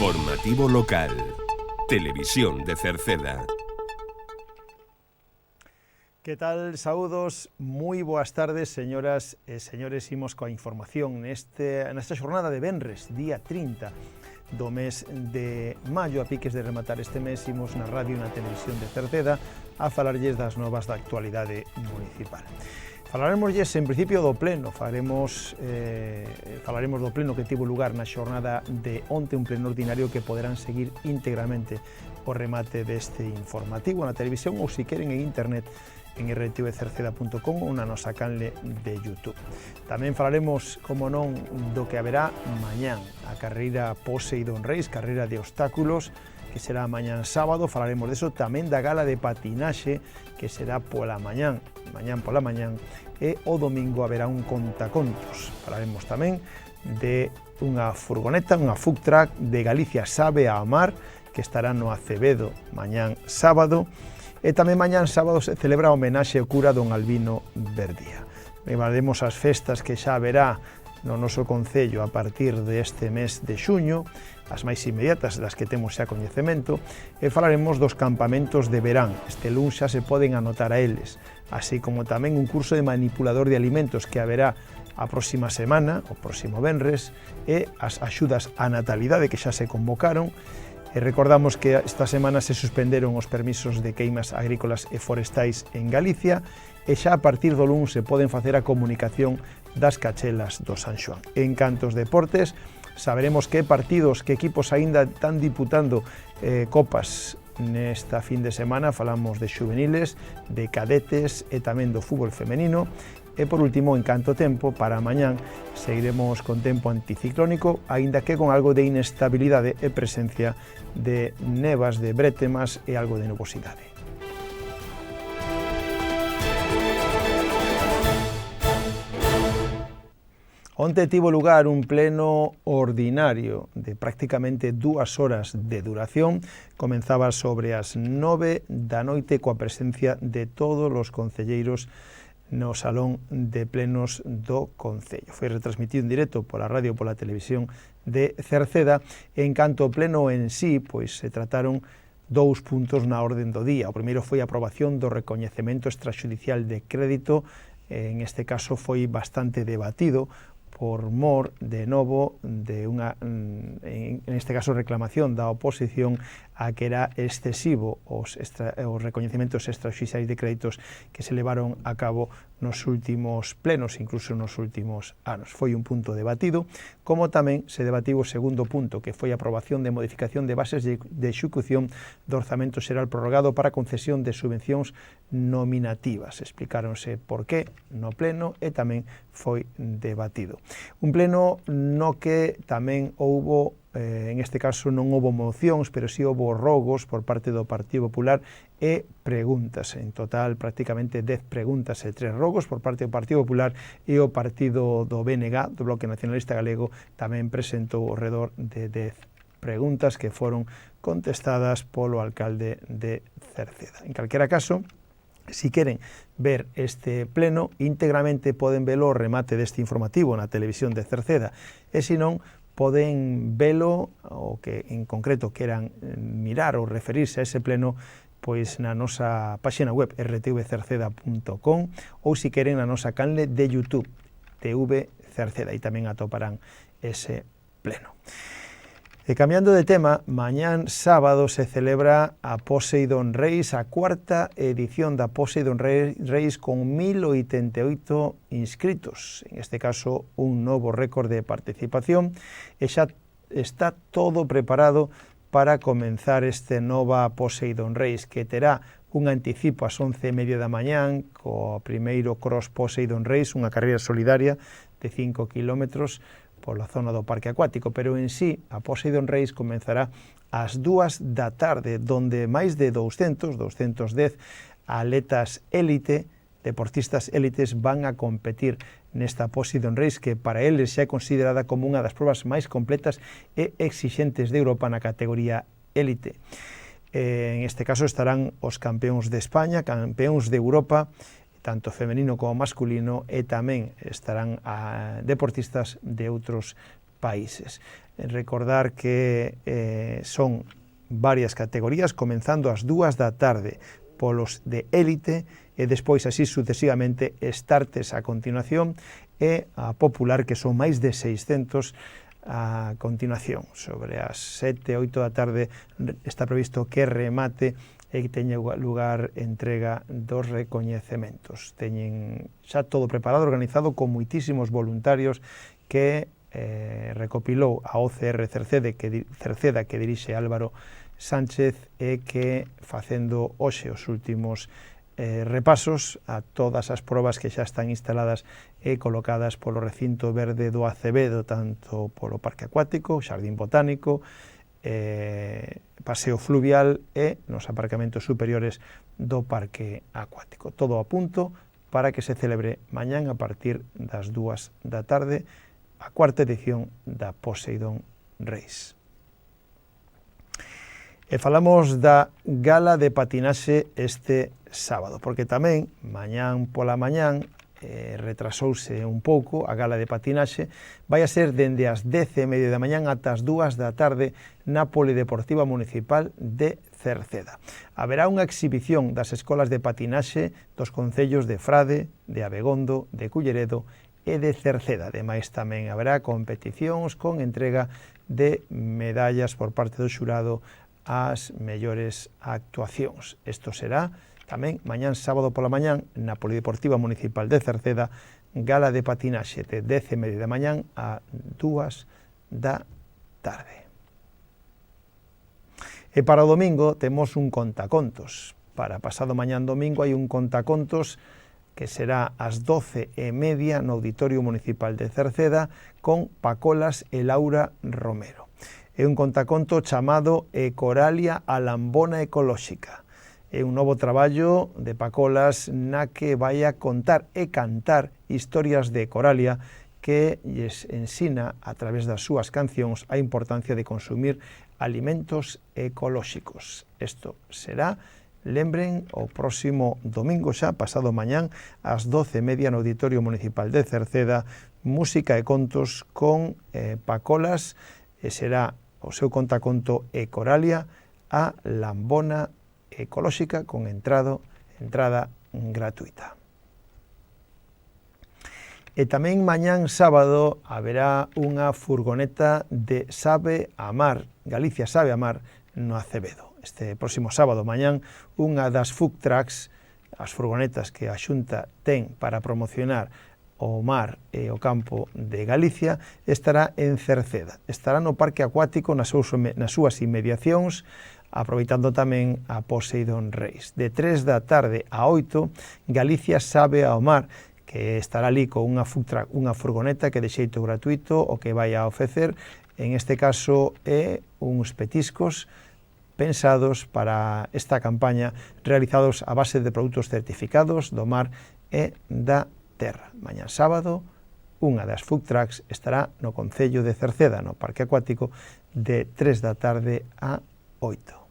Informativo local. Televisión de Cerceda. Que tal? Saúdos, moi boas tardes, señoras e señores. Imos coa información nesta xornada de venres, día 30 do mes de maio. A piques de rematar este mes, imos na radio e na televisión de Cerceda a falarlles das novas da actualidade municipal. Falaremosles en principio do pleno, falaremos do pleno que tivo lugar na xornada de onte, un pleno ordinario que poderán seguir íntegramente o remate deste informativo na televisión ou, se queren, en internet, en rtvcerceda.com ou na nosa canle de YouTube. Tamén falaremos, como non, do que haberá mañán, a carreira Poseidón Reis, carreira de obstáculos, que será mañán sábado. Falaremos deso, tamén da gala de patinaxe, que será pola mañán pola mañán, e o domingo haberá un contacontos. Falaremos tamén de unha furgoneta, unha food truck de Galicia Sabe a Amar, que estará no Acevedo mañán sábado. E tamén mañán sábado se celebra a homenaxe ao cura don Albino Verdía. Falaremos as festas que xa haberá no noso concello a partir deste mes de xuño, as máis inmediatas das que temos xa coñecemento, e falaremos dos campamentos de verán. Este luns xa se poden anotar a eles, así como tamén un curso de manipulador de alimentos que haberá a próxima semana, o próximo venres, e as axudas á natalidade que xa se convocaron. E recordamos que esta semana se suspenderon os permisos de queimas agrícolas e forestais en Galicia, e xa a partir do luns se poden facer a comunicación das cachelas do San Xoán. En canto aos deportes, saberemos que partidos, que equipos aínda están disputando copas nesta fin de semana. Falamos de xuveniles, de cadetes e tamén do fútbol femenino. E por último, en canto tempo, para mañán seguiremos con tempo anticiclónico, aínda que con algo de inestabilidade e presencia de nevas, de brétemas e algo de nubosidade. Onte tivo lugar un pleno ordinario de prácticamente 2 horas de duración. Comenzaba sobre as 9 da noite coa presencia de todos os concelleiros no salón de plenos do Concello. Foi retransmitido en directo pola radio e pola televisión de Cerceda. En canto ao pleno en sí, pois se trataron 2 puntos na orden do día. O primeiro foi a aprobación do recoñecemento extrajudicial de crédito. En este caso foi bastante debatido por mor, de novo, de unha, en este caso, reclamación da oposición a que era excesivo os recoñecementos extrajudiciais de créditos que se levaron a cabo nos últimos plenos, incluso nos últimos anos. Foi un punto debatido, como tamén se debatiu o segundo punto, que foi a aprobación de modificación de bases de execución do Orzamento Xeral prorrogado para concesión de subvencións nominativas. Explicáronse por qué no pleno e tamén foi debatido. Un pleno no que tamén houbo, en este caso non houbo mocións, pero sí houbo rogos por parte do Partido Popular e preguntas. En total, prácticamente 10 preguntas e 3 rogos por parte do Partido Popular, e o partido do BNG, do Bloque Nacionalista Galego, tamén presentou ao redor de 10 preguntas que foron contestadas polo alcalde de Cerceda. En calquera caso, si queren ver este pleno íntegramente, poden velo o remate deste informativo na televisión de Cerceda, e se non, poden velo, o que en concreto queran mirar ou referirse a ese pleno, pois na nosa páxina web rtvcerceda.com, ou se queren na nosa canle de YouTube TV Cerceda, e tamén atoparán ese pleno. E cambiando de tema, mañán sábado se celebra a Poseidón Reis, a 4ª edición da Poseidón Reis, con 1088 inscritos. En este caso, un novo récord de participación, e xa está todo preparado para comenzar este nova Poseidón Reis, que terá un anticipo ás 11:30 da mañán, co primeiro Cross Poseidón Reis, unha carreira solidaria de 5 kilómetros, pola zona do parque acuático, pero en sí a Poseidón Reis comenzará ás 2 da tarde, donde máis de 210 atletas élite, deportistas élites, van a competir nesta Poseidón Reis, que para eles xa é considerada como unha das probas máis completas e exixentes de Europa na categoría élite. En este caso estarán os campeóns de España, campeóns de Europa, tanto femenino como masculino, e tamén estarán deportistas de outros países. recordar que son varias categorías, comenzando ás 2 da tarde polos de élite e despois así sucesivamente startes a continuación e a popular, que son máis de 600 a continuación. Sobre as 7, 8 da tarde está previsto que remate e que teña lugar entrega dos recoñecementos. Teñen xa todo preparado, organizado con moitísimos voluntarios que recopilou a OCR Cerceda que dirixe Álvaro Sánchez e que facendo hoxe os últimos repasos a todas as probas que xa están instaladas e colocadas polo recinto verde do Acevedo, tanto polo Parque Acuático, Xardín Botánico, paseo fluvial e nos aparcamentos superiores do Parque Acuático. Todo a punto para que se celebre mañán a partir das 2 da tarde a cuarta edición da Poseidón Race. E falamos da gala de patinaxe este sábado, porque tamén mañán pola mañán retrasouse un pouco a gala de patinaxe, vai a ser dende as 10:30 da mañán ata as 2 da tarde na Polideportiva Municipal de Cerceda. Haberá unha exhibición das escolas de patinaxe dos concellos de Frade, de Abegondo, de Culleredo e de Cerceda. Ademais, tamén haberá competicións con entrega de medallas por parte do xurado as mellores actuacións. Isto será tamén mañán sábado pola mañán na Polideportiva Municipal de Cerceda, gala de patinaxe de 10:30 da mañán a 2 da tarde. E para o domingo temos un contacontos. Para pasado mañán domingo hai un contacontos que será ás 12:30 no Auditorio Municipal de Cerceda con Pacolas e Laura Romero. É un contaconto chamado Ecoralia a Lambona Ecolóxica. É un novo traballo de Pacolas na que vai a contar e cantar historias de Ecoralia que lles ensina a través das súas cancións a importancia de consumir alimentos ecolóxicos. Isto será, lembren, o próximo domingo xa, pasado mañán, ás 12:30 no Auditorio Municipal de Cerceda, música e contos con Pacolas, e será o seu contaconto Ecoralia a Lambona Ecolóxica con entrada gratuita. E tamén mañán sábado haberá unha furgoneta de Sabe a Mar, Galicia Sabe a Mar, no Acevedo. Este próximo sábado mañán unha das food trucks, as furgonetas que a Xunta ten para promocionar o mar e o campo de Galicia, estará en Cerceda. Estará no Parque Acuático nas súas inmediacións, aproveitando tamén a Poseidón Race. De 3 da tarde a 8, Galicia Sabe ao Mar, que estará ali con unha furgoneta que de xeito gratuito o que vai a ofrecer, en este caso, é uns petiscos pensados para esta campaña, realizados a base de produtos certificados do mar e da terra. Mañán sábado, unha das food trucks estará no Concello de Cerceda, no Parque Acuático, de 3 da tarde a 8.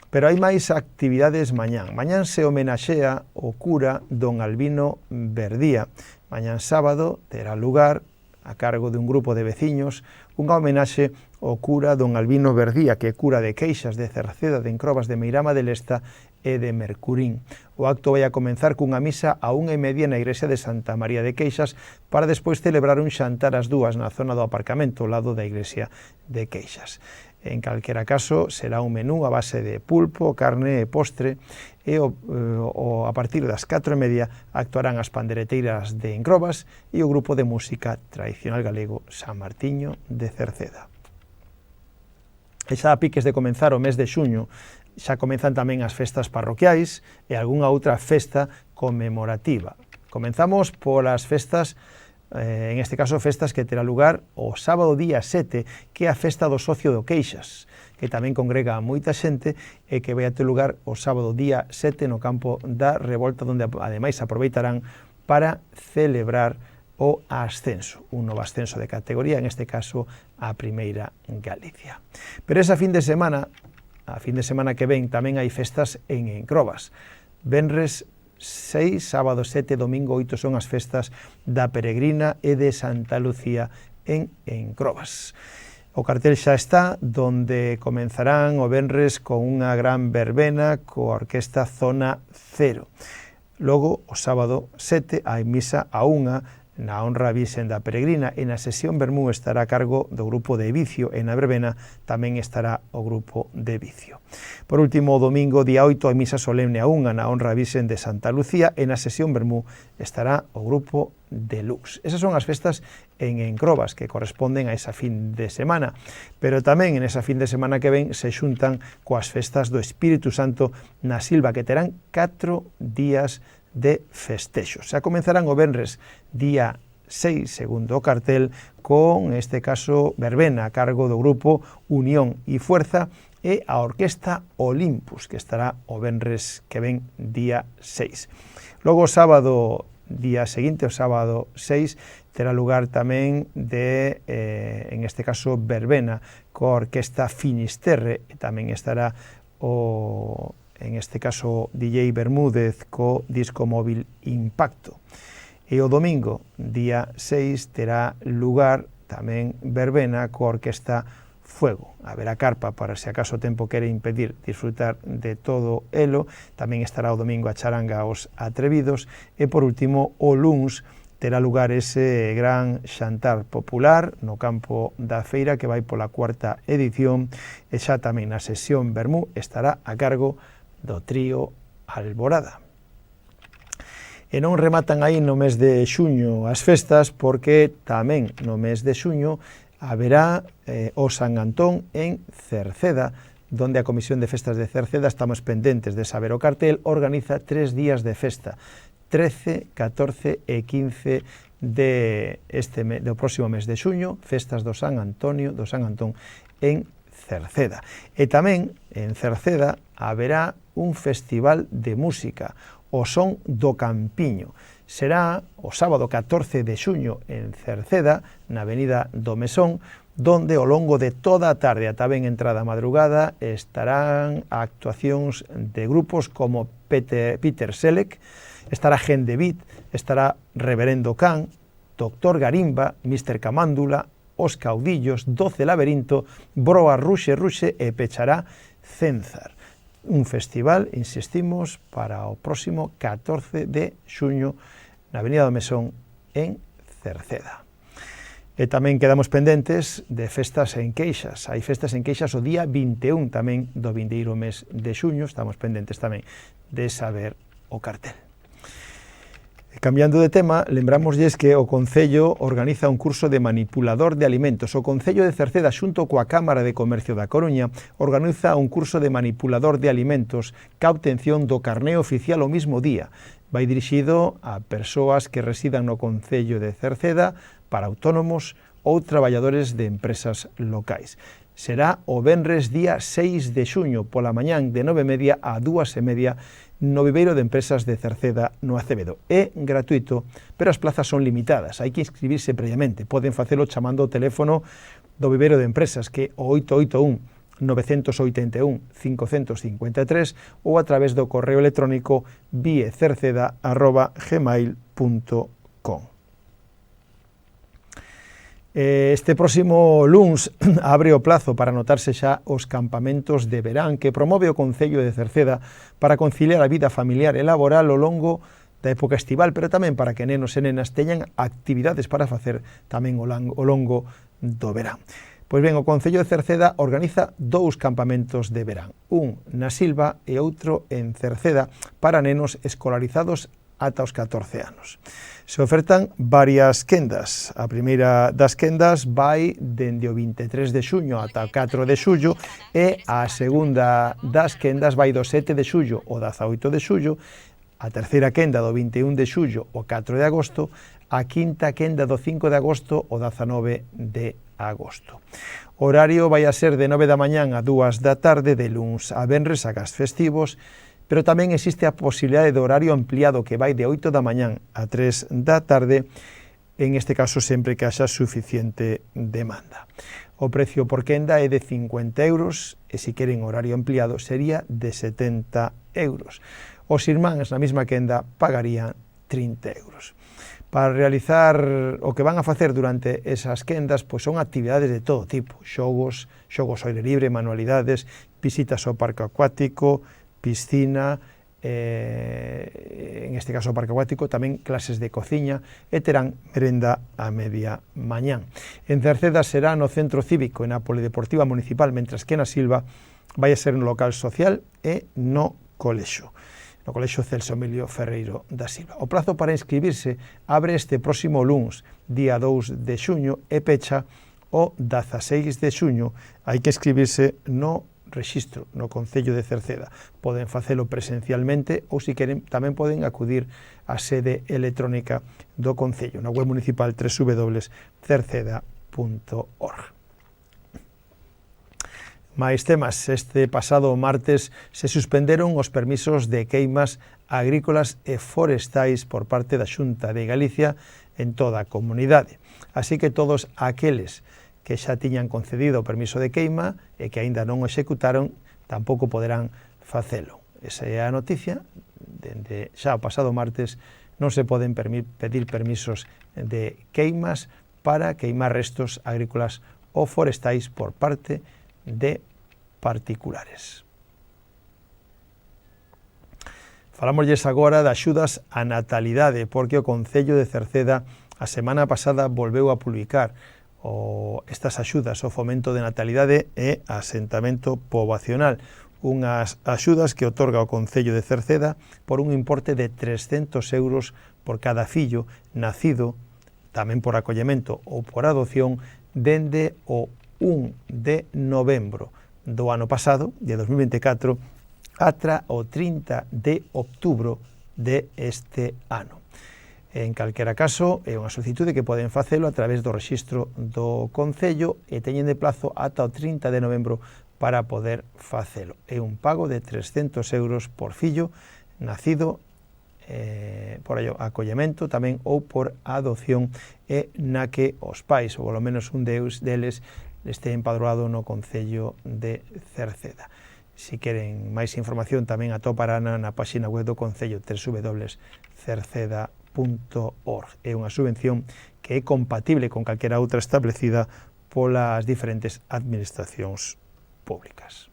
Pero hai máis actividades mañán. Mañán se homenaxea o cura don Albino Verdía. Mañán sábado terá lugar, a cargo de un grupo de veciños, unha homenaxe ao cura don Albino Verdía, que é cura de Queixas, de Cerceda, de Encrobas, de Meirama de Lesta e de Mercurín. O acto vai a comenzar cunha misa a 1:30 na igrexa de Santa María de Queixas, para despois celebrar un xantar ás 2 na zona do aparcamento, ao lado da igrexa de Queixas. En calquera caso, será un menú a base de pulpo, carne e postre, e a partir das 4:30 actuarán as pandereteiras de Encrobas e o grupo de música tradicional galego San Martiño de Cerceda. E xa a piques de comenzar o mes de xuño, xa comenzan tamén as festas parroquiais e algunha outra festa conmemorativa. Comenzamos polas festas, en este caso festas que terá lugar o sábado día 7, que é a festa do Socio do Queixas, que tamén congrega a moita xente e que vai a ter lugar o sábado día 7 no campo da Revolta, onde ademais aproveitarán para celebrar o ascenso, un novo ascenso de categoría, en este caso a Primeira Galicia. Pero esa fin de semana, a fin de semana que ven, tamén hai festas en Encrobas. Venres 6, sábado 7, domingo 8 son as festas da Peregrina e de Santa Lucía en Encrobas. O cartel xa está, donde comenzarán o venres con unha gran verbena coa orquesta Zona Cero. Logo, o sábado 7, hai misa a 1 na honra a Virxen da Peregrina, e na sesión vermú estará a cargo do grupo de Vicio, e na verbena tamén estará o grupo de Vicio. Por último, o domingo, día 8, hai misa solemne a 1 na honra a Virxen de Santa Lucía, e na sesión vermú estará o grupo de Lux. Esas son as festas en Encrobas, que corresponden a esa fin de semana, pero tamén en esa fin de semana que ven se xuntan coas festas do Espírito Santo na Silva, que terán 4 días de festexos. Xa comenzarán o venres día 6, segundo o cartel, con, este caso, verbena a cargo do grupo Unión e Fuerza e a orquesta Olympus, que estará o venres que ven día 6. Logo o sábado, día seguinte, o sábado 6, terá lugar tamén de, en este caso, verbena coa orquesta Finisterre, e tamén estará en este caso, DJ Bermúdez co disco móvil Impacto. E o domingo, día 6, terá lugar tamén verbena coa orquesta Fuego. Haberá carpa para se acaso o tempo quere impedir disfrutar de todo elo. Tamén estará o domingo a charanga aos atrevidos. E por último, o luns, terá lugar ese gran xantar popular no campo da feira que vai pola 4ª edición, e xa tamén na sesión vermú estará a cargo do trío Alborada. E non rematan aí no mes de xuño as festas, porque tamén no mes de xuño haberá o San Antón en Cerceda, donde a Comisión de Festas de Cerceda, estamos pendentes de saber o cartel, organiza 3 días de festa, 13, 14 e 15 do próximo mes de xuño, festas do San Antón en Cerceda. E tamén en Cerceda haberá un festival de música, o Son do Campiño. Será o sábado 14 de xuño en Cerceda, na avenida do Mesón, donde ao longo de toda a tarde ata ben entrada a madrugada estarán actuacións de grupos como Peter Selleck, estará Gen de Beat, estará Reverendo Can, Doctor Garimba, Mr. Camándula, Os Caudillos, 12 Laberinto, Broa Ruxe e pechará Cénzar. Un festival, insistimos, para o próximo 14 de xuño na avenida do Mesón en Cerceda. E tamén quedamos pendentes de festas en Queixas. Hai festas en Queixas o día 21 tamén do vindeiro mes de xuño. Estamos pendentes tamén de saber o cartel. Cambiando de tema, lembramosles que o Concello organiza un curso de manipulador de alimentos. O Concello de Cerceda, xunto coa Cámara de Comercio da Coruña, organiza un curso de manipulador de alimentos ca obtención do carné oficial o mismo día. Vai dirixido a persoas que residan no Concello de Cerceda, para autónomos ou traballadores de empresas locais. Será o venres día 6 de xuño pola mañán de 9:30 a 2:30 no viveiro de empresas de Cerceda no Acevedo. É gratuito, pero as plazas son limitadas, hai que inscribirse previamente. Poden facelo chamando o teléfono do viveiro de empresas, que é o 881 981 553, ou a través do correo electrónico viecerceda@gmail.com. Este próximo luns abre o plazo para anotarse xa os campamentos de verán que promove o Concello de Cerceda para conciliar a vida familiar e laboral ao longo da época estival, pero tamén para que nenos e nenas teñan actividades para facer tamén ao longo do verán. Pois ben, o Concello de Cerceda organiza 2 campamentos de verán, un na Silva e outro en Cerceda para nenos escolarizados ata os 14 anos. Se ofertan varias quendas. A primeira das quendas vai dende o 23 de xuño ata o 4 de xullo e a segunda das quendas vai do 7 de xullo ao 18 de xullo, a terceira quenda do 21 de xullo ao 4 de agosto, a quinta quenda do 5 de agosto ao 19 de agosto. O horario vai a ser de 9 da mañán a 2 da tarde, de luns a venres a gas festivos, pero tamén existe a posibilidade de horario ampliado que vai de 8 da mañán a 3 da tarde, en este caso sempre que haxa suficiente demanda. O precio por quenda é de 50 euros e se queren horario ampliado sería de 70 euros. Os irmáns na mesma quenda pagarían 30 euros. Para realizar o que van a facer durante esas quendas, pois son actividades de todo tipo, xogos ao aire libre, manualidades, visitas ao parque acuático, piscina, en este caso o parque acuático, tamén clases de cociña, e terán merenda a media mañán. En Cerceda será no Centro Cívico e na Polideportiva Municipal, mentras que na Silva vai a ser no local social e no colexo Celso Emilio Ferreiro da Silva. O prazo para inscribirse abre este próximo luns, día 2 de xuño, e pecha o 16 de xuño. Hai que inscribirse no rexistro no Concello de Cerceda. Poden facelo presencialmente ou, se queren, tamén poden acudir á sede electrónica do Concello, na web municipal www.cerceda.org. Mais temas, este pasado martes se suspenderon os permisos de queimas agrícolas e forestais por parte da Xunta de Galicia en toda a comunidade. Así que todos aqueles que xa tiñan concedido o permiso de queima e que aínda non o executaron, tampouco poderán facelo. Esa é a noticia. Dende xa o pasado martes non se poden pedir permisos de queimas para queimar restos agrícolas ou forestais por parte de particulares. Falámosles agora de axudas á natalidade, porque o Concello de Cerceda a semana pasada volveu a publicar estas axudas ao fomento de natalidade e asentamento poboacional, unhas axudas que otorga o Concello de Cerceda por un importe de 300 euros por cada fillo nacido, tamén por acollemento ou por adopción, dende o 1 de novembro do ano pasado, de 2024, atra o 30 de outubro de este ano. En calquera caso, é unha solicitude que poden facelo a través do rexistro do Concello e teñen de plazo ata o 30 de novembro para poder facelo. É un pago de 300 euros por fillo nacido por acollemento tamén ou por adopción, e na que os pais, ou polo menos un deles, este empadroado no Concello de Cerceda. Si queren máis información, tamén atoparán na página web do Concello, www.cerceda.org. É unha subvención que é compatible con calquera outra establecida polas diferentes administracións públicas.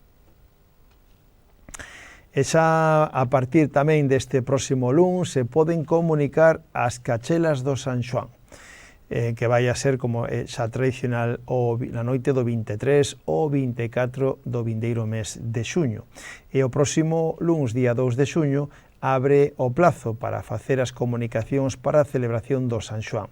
E xa a partir tamén deste próximo luns se poden comunicar as cachelas do San Xoán, que vai a ser como xa tradicional na noite do 23 ou 24 do vindeiro mes de xuño. E o próximo luns, día 2 de xuño, abre o plazo para facer as comunicacións para a celebración do San Xoán.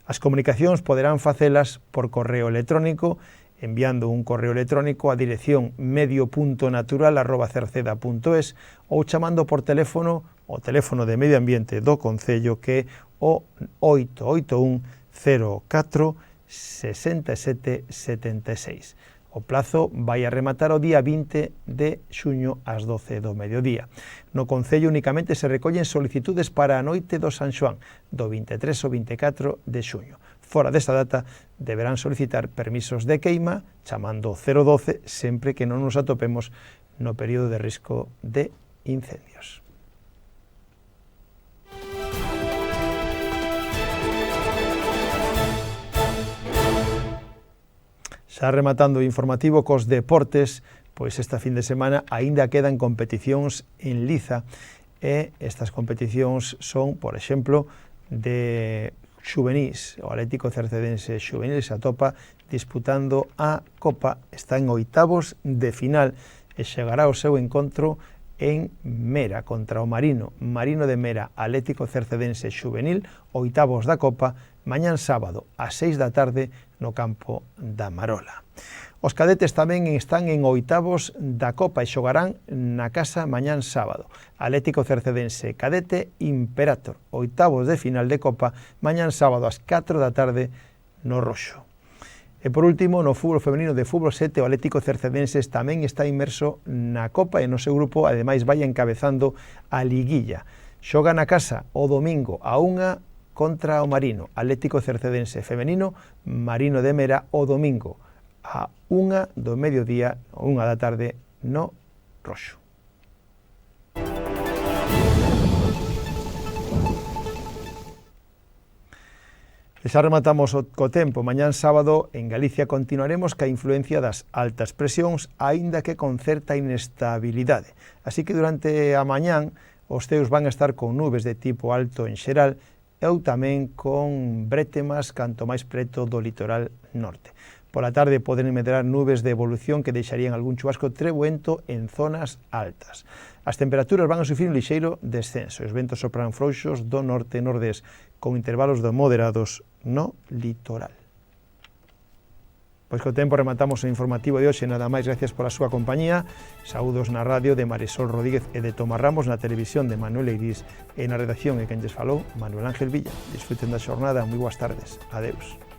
As comunicacións poderán facelas por correo electrónico, enviando un correo electrónico a dirección medio.natural@cerceda.es ou chamando por teléfono o teléfono de Medio Ambiente do Concello, que é o 881 04 67 76. O plazo vai a rematar o día 20 de xuño ás 12 do mediodía. No Concello únicamente se recollen solicitudes para a noite do San Xoán, do 23 ao 24 de xuño. Fora desta data, deberán solicitar permisos de queima chamando 012 sempre que non nos atopemos no período de risco de incendios. Xa rematando o informativo cos deportes, pois esta fin de semana aínda quedan competicións en liza, e estas competicións son, por exemplo, de xuvenís. O Atlético Cercedense Xuvenil se atopa disputando a Copa, está en oitavos de final e chegará ao seu encontro en Mera contra o Marino de Mera. Atlético Cercedense Xuvenil, oitavos da Copa, mañán sábado ás 6 da tarde no campo da Marola. Os cadetes tamén están en oitavos da Copa e xogarán na casa mañán sábado. Atlético Cercedense Cadete Imperator, oitavos de final de Copa, mañán sábado ás 4 da tarde no Roxo. E por último, no fútbol femenino de fútbol 7, o Atlético Cercedenses tamén está inmerso na Copa e no seu grupo, ademais, vai encabezando a liguilla. Xoga na casa o domingo a 1 contra o Marino. Atlético Cercedense femenino, Marino de Mera o domingo a 1 do mediodía, 1 da tarde, no Roxo. E xa rematamos co tempo. Mañán sábado en Galicia continuaremos ca influencia das altas presións, aínda que con certa inestabilidade. Así que durante a mañán os ceos van a estar con nubes de tipo alto en xeral e ou tamén con brétemas canto máis preto do litoral norte. Pola tarde poden medrar nubes de evolución que deixarían algún chubasco trebuento en zonas altas. As temperaturas van a sufrir un lixeiro descenso. Os ventos sopran frouxos do norte e nordés, con intervalos de moderados no litoral. Pois co tempo rematamos o informativo de hoxe. Nada máis, gracias pola súa compañía. Saúdos na radio de Marisol Rodríguez e de Tomás Ramos, na televisión de Manuel Eirís e na redacción e quen lles falou, Manuel Ángel Villa. Disfruten da xornada, moi boas tardes. Adeus.